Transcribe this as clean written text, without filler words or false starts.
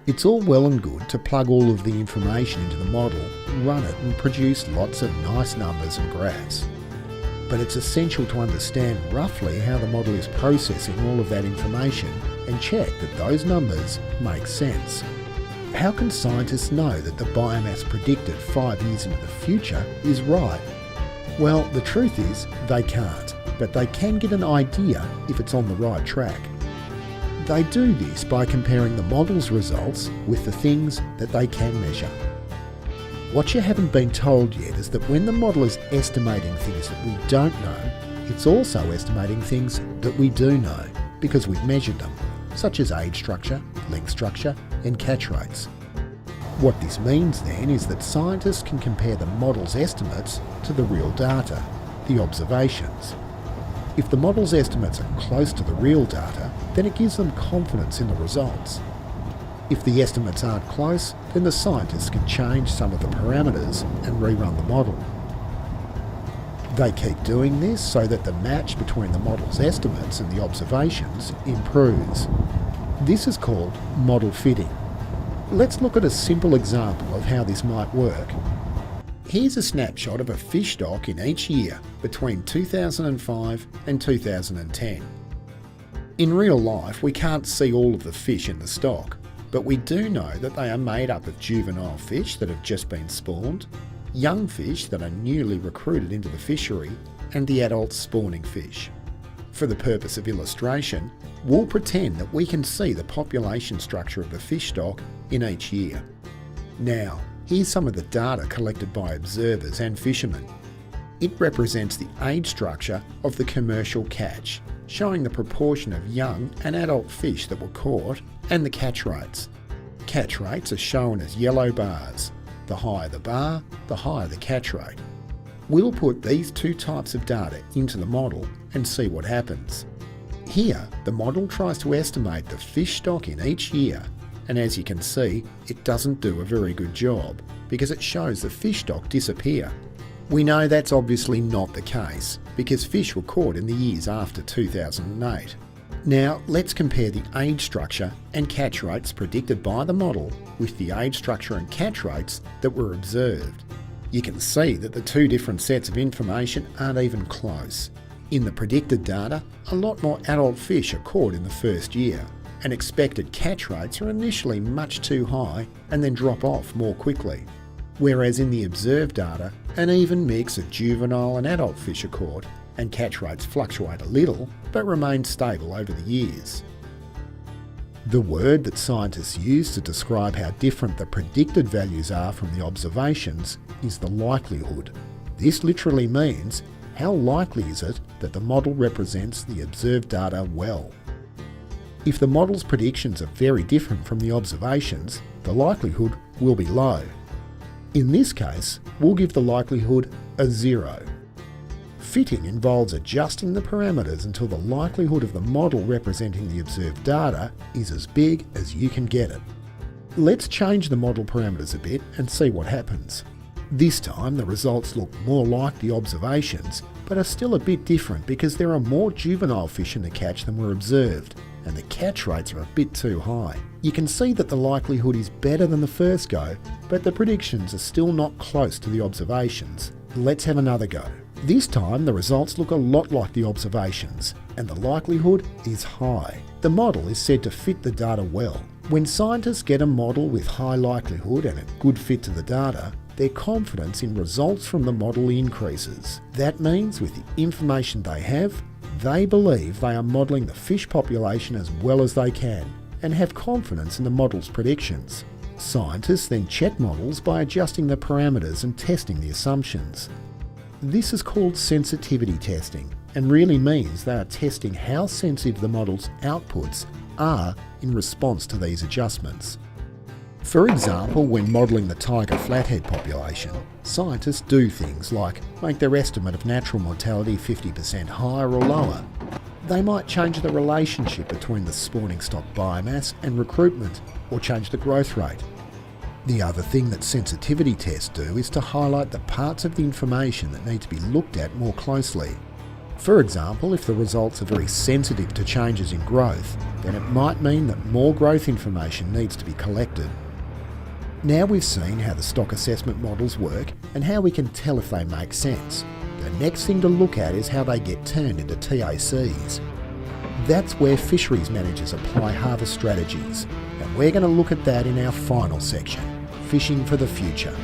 It's all well and good to plug all of the information into the model, run it and produce lots of nice numbers and graphs. But it's essential to understand roughly how the model is processing all of that information and check that those numbers make sense. How can scientists know that the biomass predicted 5 years into the future is right? Well, the truth is they can't, but they can get an idea if it's on the right track. They do this by comparing the model's results with the things that they can measure. What you haven't been told yet is that when the model is estimating things that we don't know, it's also estimating things that we do know because we've measured them, such as age structure, length structure and catch rates. What this means then is that scientists can compare the model's estimates to the real data, the observations. If the model's estimates are close to the real data, then it gives them confidence in the results. If the estimates aren't close, then the scientists can change some of the parameters and rerun the model. They keep doing this so that the match between the model's estimates and the observations improves. This is called model fitting. Let's look at a simple example of how this might work. Here's a snapshot of a fish stock in each year between 2005 and 2010. In real life, we can't see all of the fish in the stock, but we do know that they are made up of juvenile fish that have just been spawned, young fish that are newly recruited into the fishery, and the adult spawning fish. For the purpose of illustration, we'll pretend that we can see the population structure of the fish stock in each year. Now, here's some of the data collected by observers and fishermen. It represents the age structure of the commercial catch, showing the proportion of young and adult fish that were caught and the catch rates. Catch rates are shown as yellow bars. The higher the bar, the higher the catch rate. We'll put these two types of data into the model and see what happens. Here, the model tries to estimate the fish stock in each year, and as you can see, it doesn't do a very good job because it shows the fish stock disappear. We know that's obviously not the case because fish were caught in the years after 2008. Now let's compare the age structure and catch rates predicted by the model with the age structure and catch rates that were observed. You can see that the two different sets of information aren't even close. In the predicted data, a lot more adult fish are caught in the first year, and expected catch rates are initially much too high and then drop off more quickly. Whereas in the observed data, an even mix of juvenile and adult fish are caught, and catch rates fluctuate a little but remain stable over the years. The word that scientists use to describe how different the predicted values are from the observations is the likelihood. This literally means how likely is it that the model represents the observed data well. If the model's predictions are very different from the observations, the likelihood will be low. In this case, we'll give the likelihood a 0. Fitting involves adjusting the parameters until the likelihood of the model representing the observed data is as big as you can get it. Let's change the model parameters a bit and see what happens. This time the results look more like the observations, but are still a bit different because there are more juvenile fish in the catch than were observed, and the catch rates are a bit too high. You can see that the likelihood is better than the first go, but the predictions are still not close to the observations. Let's have another go. This time the results look a lot like the observations, and the likelihood is high. The model is said to fit the data well. When scientists get a model with high likelihood and a good fit to the data, their confidence in results from the model increases. That means with the information they have, they believe they are modelling the fish population as well as they can, and have confidence in the model's predictions. Scientists then check models by adjusting the parameters and testing the assumptions. This is called sensitivity testing, and really means they are testing how sensitive the model's outputs are in response to these adjustments. For example, when modelling the tiger flathead population, scientists do things like make their estimate of natural mortality 50% higher or lower. They might change the relationship between the spawning stock biomass and recruitment, or change the growth rate. The other thing that sensitivity tests do is to highlight the parts of the information that need to be looked at more closely. For example, if the results are very sensitive to changes in growth, then it might mean that more growth information needs to be collected. Now we've seen how the stock assessment models work and how we can tell if they make sense. The next thing to look at is how they get turned into TACs. That's where fisheries managers apply harvest strategies, and we're going to look at that in our final section, Fishing for the Future.